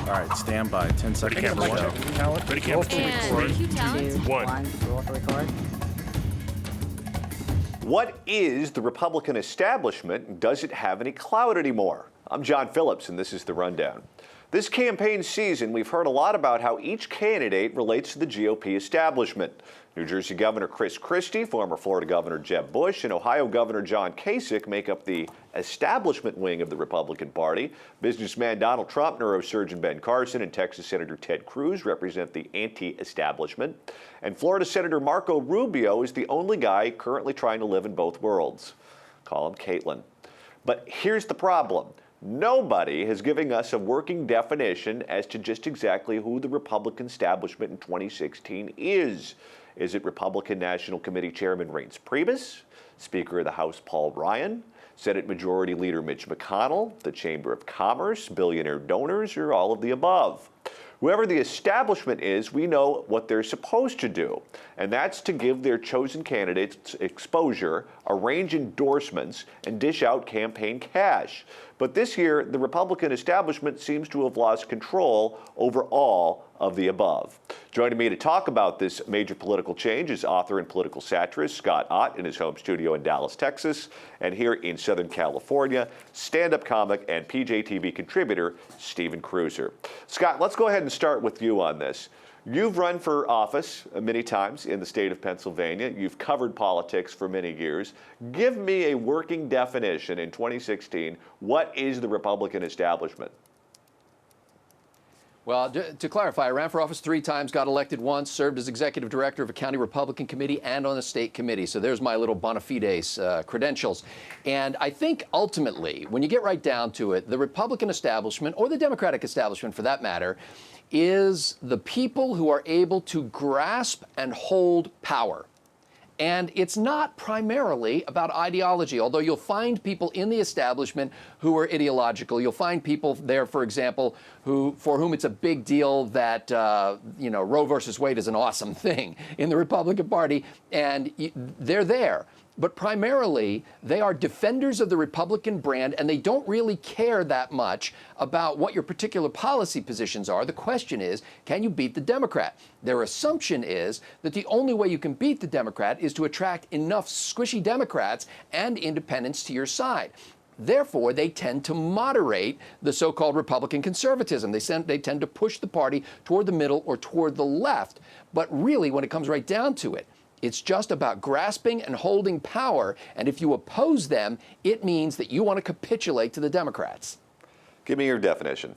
All right, stand by. 10 seconds to go. Talent. Ready, camera. And cue talent. One. Roll to record. What is the Republican establishment, and does it have any clout anymore? I'm John Phillips, and this is The Rundown. This campaign season, we've heard a lot about how each candidate relates to the GOP establishment. New Jersey Governor Chris Christie, former Florida Governor Jeb Bush, and Ohio Governor John Kasich make up the establishment wing of the Republican Party. Businessman Donald Trump, neurosurgeon Ben Carson, and Texas Senator Ted Cruz represent the anti-establishment. And Florida Senator Marco Rubio is the only guy currently trying to live in both worlds. Call him Caitlin. But here's the problem. Nobody has given us a working definition as to just exactly who the Republican establishment in 2016 is. Is it Republican National Committee Chairman Reince Priebus, Speaker of the House Paul Ryan, Senate Majority Leader Mitch McConnell, the Chamber of Commerce, billionaire donors, or all of the above? Whoever the establishment is, we know what they're supposed to do, and that's to give their chosen candidates exposure, arrange endorsements, and dish out campaign cash. But this year, the Republican establishment seems to have lost control over all of the above. Joining me to talk about this major political change is author and political satirist Scott Ott in his home studio in Dallas, Texas, and here in Southern California, stand-up comic and PJTV contributor Stephen Cruiser. Scott, let's go ahead and start with you on this. You've run for office many times in the state of Pennsylvania. You've covered politics for many years. Give me a working definition in 2016. What is the Republican establishment? Well, to clarify, I ran for office 3 times, got elected once, served as executive director of a county Republican committee and on a state committee. So there's my little bona fides credentials. And I think ultimately, when you get right down to it, the Republican establishment, or the Democratic establishment for that matter, is the people who are able to grasp and hold power. And it's not primarily about ideology, although you'll find people in the establishment who are ideological. You'll find people there, for example, for whom it's a big deal that, Roe versus Wade is an awesome thing in the Republican Party, and they're there. But primarily, they are defenders of the Republican brand, and they don't really care that much about what your particular policy positions are. The question is, can you beat the Democrat? Their assumption is that the only way you can beat the Democrat is to attract enough squishy Democrats and independents to your side. Therefore, they tend to moderate the so-called Republican conservatism. They tend to push the party toward the middle or toward the left. But really, when it comes right down to it, it's just about grasping and holding power, and if you oppose them, it means that you want to capitulate to the Democrats. Give me your definition.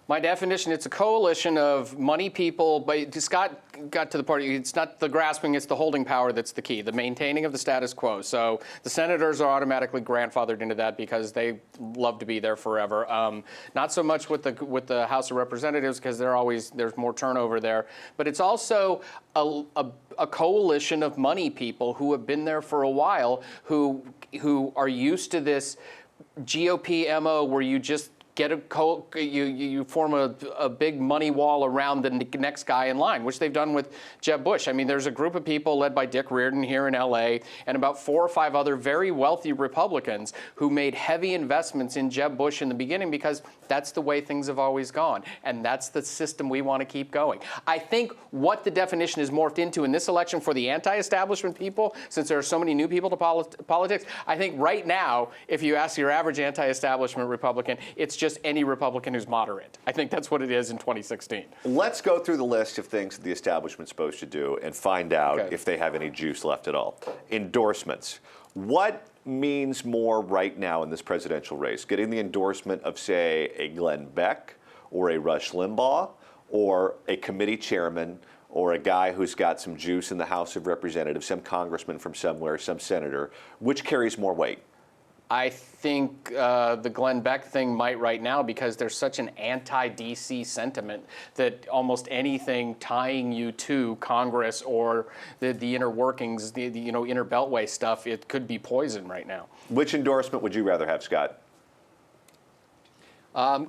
My definition, it's a coalition of money people, but Scott got to the part, it's not the grasping, it's the holding power that's the key, the maintaining of the status quo. So the senators are automatically grandfathered into that because they love to be there forever. Not so much with the House of Representatives because there's more turnover there, but it's also a coalition of money people who have been there for a while, who are used to this GOP MO where you just get you form a big money wall around the next guy in line, which they've done with Jeb Bush. I mean, there's a group of people led by Dick Reardon here in LA and about 4 or 5 other very wealthy Republicans who made heavy investments in Jeb Bush in the beginning because that's the way things have always gone. And that's the system we want to keep going. I think what the definition is morphed into in this election for the anti-establishment people, since there are so many new people to politics, I think right now, if you ask your average anti-establishment Republican, it's just any Republican who's moderate. I think that's what it is in 2016. Let's go through the list of things that the establishment's supposed to do and find out if they have any juice left at all. Endorsements. What means more right now in this presidential race? Getting the endorsement of, say, a Glenn Beck or a Rush Limbaugh or a committee chairman or a guy who's got some juice in the House of Representatives, some congressman from somewhere, some senator. Which carries more weight? I think the Glenn Beck thing might right now because there's such an anti-DC sentiment that almost anything tying you to Congress or the inner workings, the inner beltway stuff, it could be poison right now. Which endorsement would you rather have, Scott?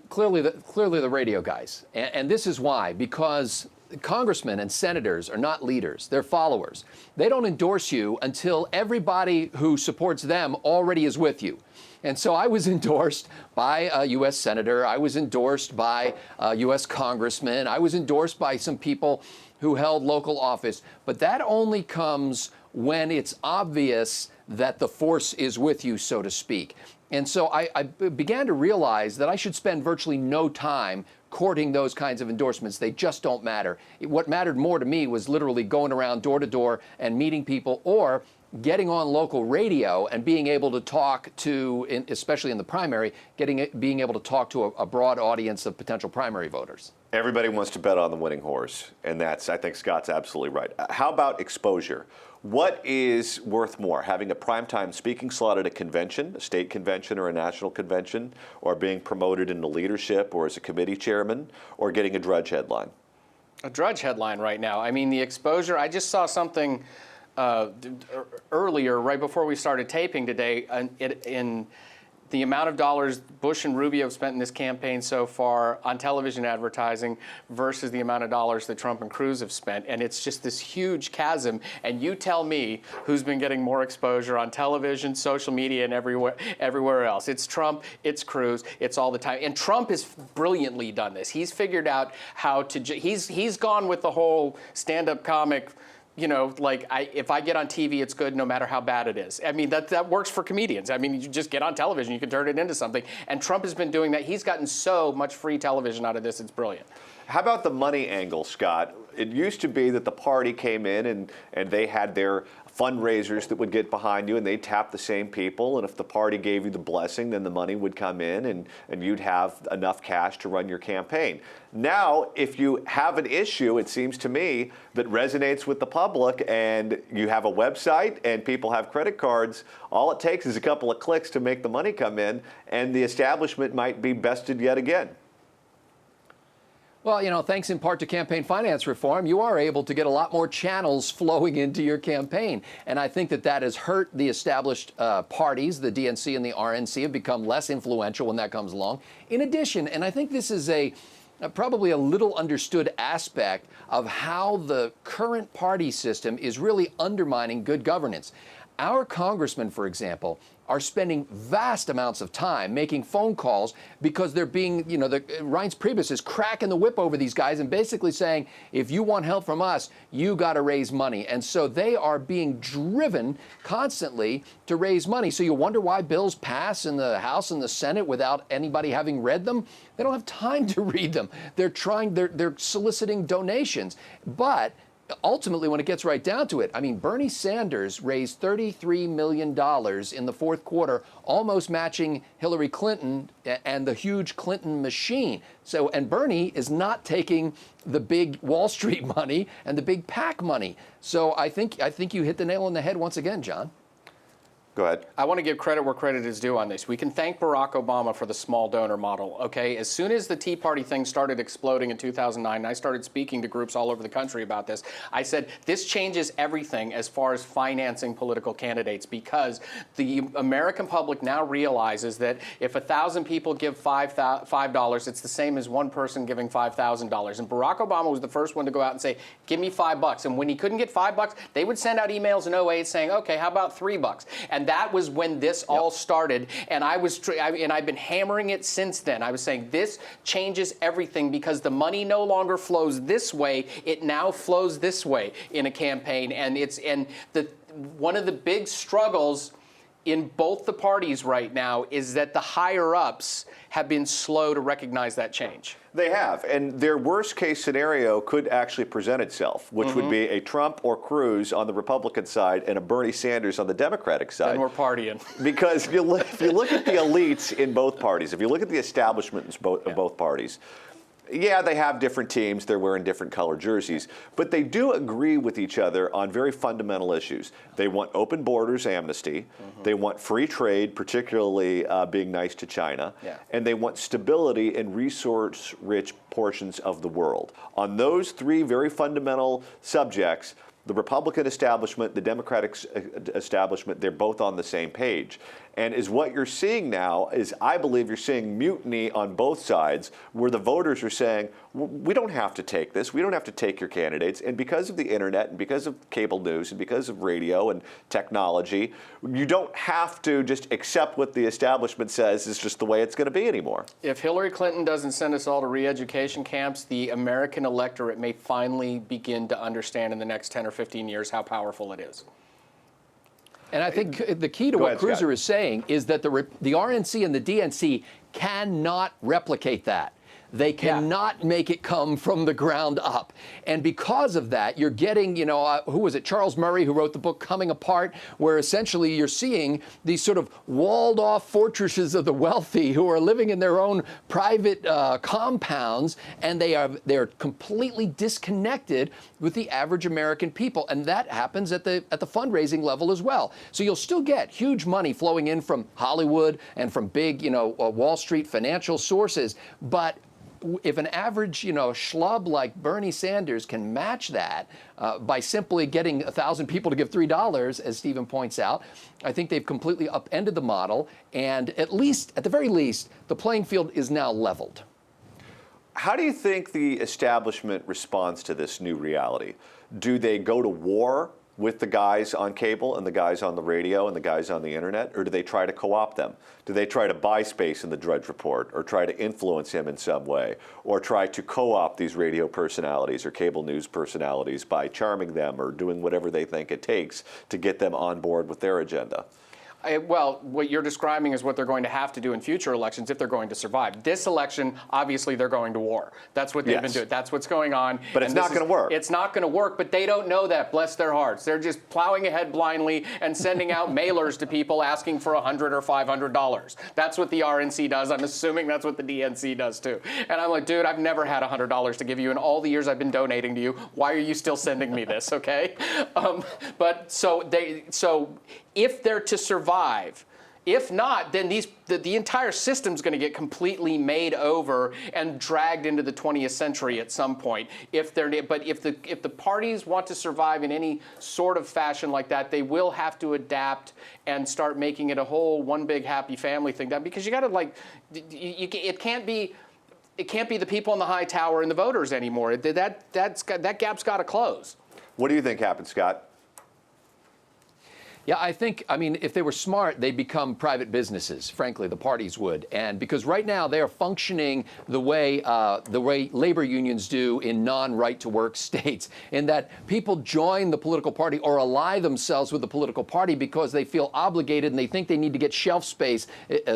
Clearly the radio guys. And this is why, because congressmen and senators are not leaders, they're followers. They don't endorse you until everybody who supports them already is with you. And so I was endorsed by a U.S. senator. I was endorsed by a U.S. congressman. I was endorsed by some people who held local office. But that only comes when it's obvious that the force is with you, so to speak. And so I began to realize that I should spend virtually no time courting those kinds of endorsements. They just don't matter. What mattered more to me was literally going around door to door and meeting people, or getting on local radio and being able to talk to, especially in the primary, being able to talk to a broad audience of potential primary voters. Everybody wants to bet on the winning horse, and I think Scott's absolutely right. How about exposure? What is worth more, having a primetime speaking slot at a convention, a state convention or a national convention, or being promoted into leadership or as a committee chairman, or getting a Drudge headline? A Drudge headline right now. I mean, the exposure, I just saw something earlier, right before we started taping today, in the amount of dollars Bush and Rubio have spent in this campaign so far on television advertising versus the amount of dollars that Trump and Cruz have spent. And it's just this huge chasm. And you tell me who's been getting more exposure on television, social media, and everywhere else. It's Trump, it's Cruz, it's all the time. And Trump has brilliantly done this. He's figured out how to, he's gone with the whole stand-up comic, you know, like, if I get on TV, it's good no matter how bad it is. I mean, that works for comedians. I mean, you just get on television, you can turn it into something. And Trump has been doing that. He's gotten so much free television out of this, it's brilliant. How about the money angle, Scott? It used to be that the party came in and they had their fundraisers that would get behind you, and they'd tap the same people. And if the party gave you the blessing, then the money would come in and you'd have enough cash to run your campaign. Now, if you have an issue, it seems to me, that resonates with the public, and you have a website and people have credit cards, all it takes is a couple of clicks to make the money come in, and the establishment might be bested yet again. Well, you know, thanks in part to campaign finance reform, you are able to get a lot more channels flowing into your campaign. And I think that has hurt the established parties. The DNC and the RNC have become less influential when that comes along. In addition, and I think this is probably a little understood aspect of how the current party system is really undermining good governance. Our congressmen, for example, are spending vast amounts of time making phone calls because they're being, you know, Reince Priebus is cracking the whip over these guys and basically saying, if you want help from us, you got to raise money. And so they are being driven constantly to raise money. So you wonder why bills pass in the House and the Senate without anybody having read them. They don't have time to read them. They're soliciting donations. But ultimately, when it gets right down to it, I mean, Bernie Sanders raised $33 million in the fourth quarter, almost matching Hillary Clinton and the huge Clinton machine. So, and Bernie is not taking the big Wall Street money and the big PAC money. So I think you hit the nail on the head once again, John. Go ahead. I want to give credit where credit is due on this. We can thank Barack Obama for the small donor model, okay? As soon as the Tea Party thing started exploding in 2009, and I started speaking to groups all over the country about this, I said, this changes everything as far as financing political candidates, because the American public now realizes that if 1,000 people give $5, it's the same as one person giving $5,000. And Barack Obama was the first one to go out and say, give me $5. And when he couldn't get $5, they would send out emails in 2008 saying, okay, how about $3? And that was when this all started, and I've been hammering it since then. I was saying this changes everything because the money no longer flows this way; it now flows this way in a campaign, and one of the big struggles in both the parties right now is that the higher-ups have been slow to recognize that change. They have, and their worst-case scenario could actually present itself, which would be a Trump or Cruz on the Republican side and a Bernie Sanders on the Democratic side. And we're partying. Because if you look at the elites in both parties, if you look at the establishment in both parties, yeah, they have different teams. They're wearing different colored jerseys. But they do agree with each other on very fundamental issues. They want open borders amnesty. They want free trade, particularly being nice to China. Yeah. And they want stability in resource-rich portions of the world. On those three very fundamental subjects, the Republican establishment, the Democratic establishment, they're both on the same page. And is what you're seeing now is, I believe you're seeing mutiny on both sides, where the voters are saying, we don't have to take this. We don't have to take your candidates. And because of the internet and because of cable news and because of radio and technology, you don't have to just accept what the establishment says is just the way it's going to be anymore. If Hillary Clinton doesn't send us all to re-education camps, the American electorate may finally begin to understand in the next 10 or 15 years how powerful it is. And I think the key to what Cruiser is saying is that the RNC and the DNC cannot replicate that. They cannot make it come from the ground up. And because of that, you're getting, you know, who was it, Charles Murray, who wrote the book Coming Apart, where essentially you're seeing these sort of walled-off fortresses of the wealthy who are living in their own private compounds, and they're completely disconnected with the average American people. And that happens at the fundraising level as well. So you'll still get huge money flowing in from Hollywood and from big, you know, Wall Street financial sources, but if an average, you know, schlub like Bernie Sanders can match that by simply getting 1,000 people to give $3, as Stephen points out, I think they've completely upended the model. And at the very least, the playing field is now leveled. How do you think the establishment responds to this new reality? Do they go to war with the guys on cable and the guys on the radio and the guys on the internet, or do they try to co-opt them? Do they try to buy space in the Drudge Report, or try to influence him in some way, or try to co-opt these radio personalities or cable news personalities by charming them or doing whatever they think it takes to get them on board with their agenda? Well, what you're describing is what they're going to have to do in future elections if they're going to survive. This election, obviously, they're going to war. That's what they've been doing. That's what's going on. But it's not going to work. It's not going to work, but they don't know that, bless their hearts. They're just plowing ahead blindly and sending out mailers to people asking for $100 or $500. That's what the RNC does. I'm assuming that's what the DNC does, too. And I'm like, dude, I've never had $100 to give you in all the years I've been donating to you. Why are you still sending me this, okay? But so if they're to survive, if not, then the entire system's going to get completely made over and dragged into the 20th century at some point. If the parties want to survive in any sort of fashion like that, they will have to adapt and start making it a whole one big happy family thing. Because you got to it can't be the people in the high tower and the voters anymore. That gap's got to close. What do you think happened, Scott? Yeah, I mean, if they were smart, they'd become private businesses. Frankly, the parties would. And because right now they are functioning the way labor unions do in non-right-to-work states, in that people join the political party or ally themselves with the political party because they feel obligated and they think they need to get shelf space,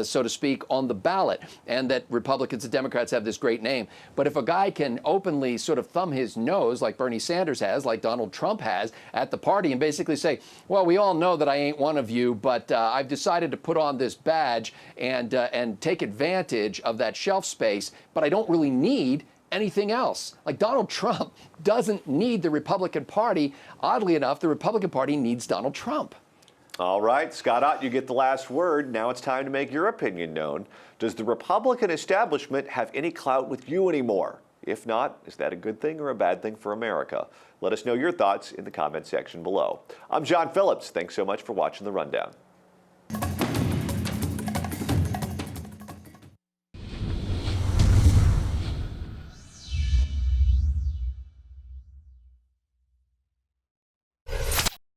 so to speak, on the ballot, and that Republicans and Democrats have this great name. But if a guy can openly sort of thumb his nose, like Bernie Sanders has, like Donald Trump has, at the party and basically say, well, we all know that I ain't one of you, but I've decided to put on this badge and take advantage of that shelf space, but I don't really need anything else. Like Donald Trump doesn't need the Republican Party. Oddly enough, the Republican Party needs Donald Trump. All right, Scott Ott, you get the last word. Now it's time to make your opinion known. Does the Republican establishment have any clout with you anymore? If not, is that a good thing or a bad thing for America? Let us know your thoughts in the comment section below. I'm John Phillips. Thanks so much for watching The Rundown.